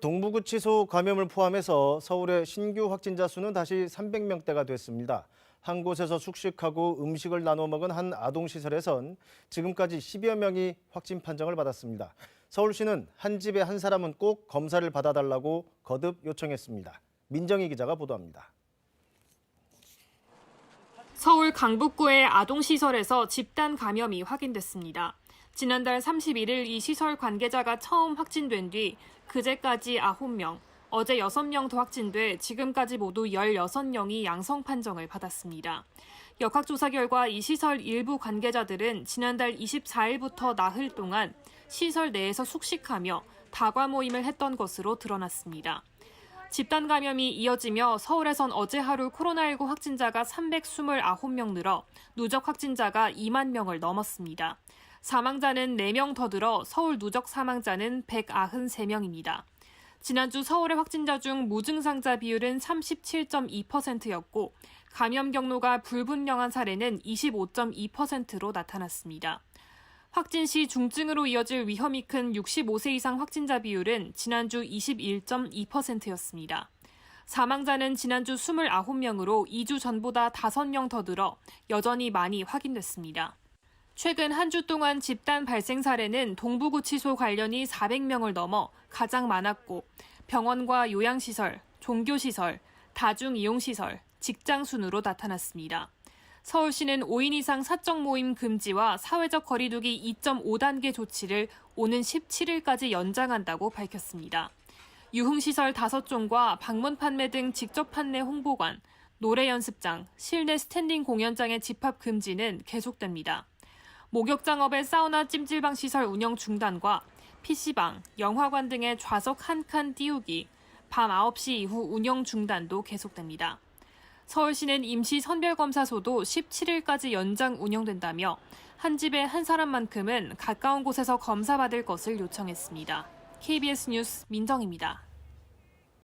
동부구치소 감염을 포함해서 서울의 신규 확진자 수는 다시 300명대가 됐습니다. 한 곳에서 숙식하고 음식을 나눠 먹은 한 아동시설에선 지금까지 10여 명이 확진 판정을 받았습니다. 서울시는 한 집에 한 사람은 꼭 검사를 받아달라고 거듭 요청했습니다. 민정희 기자가 보도합니다. 서울 강북구의 아동시설에서 집단 감염이 확인됐습니다. 지난달 31일 이 시설 관계자가 처음 확진된 뒤 그제까지 9명, 어제 6명 더 확진돼 지금까지 모두 16명이 양성 판정을 받았습니다. 역학조사 결과 이 시설 일부 관계자들은 지난달 24일부터 나흘 동안 시설 내에서 숙식하며 다과 모임을 했던 것으로 드러났습니다. 집단 감염이 이어지며 서울에선 어제 하루 코로나19 확진자가 329명 늘어 누적 확진자가 2만 명을 넘었습니다. 사망자는 4명 더 늘어 서울 누적 사망자는 193명입니다. 지난주 서울의 확진자 중 무증상자 비율은 37.2%였고 감염 경로가 불분명한 사례는 25.2%로 나타났습니다. 확진 시 중증으로 이어질 위험이 큰 65세 이상 확진자 비율은 지난주 21.2%였습니다. 사망자는 지난주 29명으로 2주 전보다 5명 더 늘어 여전히 많이 확인됐습니다. 최근 한 주 동안 집단 발생 사례는 동부구치소 관련이 400명을 넘어 가장 많았고 병원과 요양시설, 종교시설, 다중이용시설, 직장 순으로 나타났습니다. 서울시는 5인 이상 사적 모임 금지와 사회적 거리두기 2.5단계 조치를 오는 17일까지 연장한다고 밝혔습니다. 유흥시설 5종과 방문 판매 등 직접 판매 홍보관, 노래 연습장, 실내 스탠딩 공연장의 집합 금지는 계속됩니다. 목욕장업의 사우나 찜질방 시설 운영 중단과 PC방, 영화관 등의 좌석 한 칸 띄우기, 밤 9시 이후 운영 중단도 계속됩니다. 서울시는 임시 선별검사소도 17일까지 연장 운영된다며 한 집에 한 사람만큼은 가까운 곳에서 검사받을 것을 요청했습니다. KBS 뉴스 민정입니다.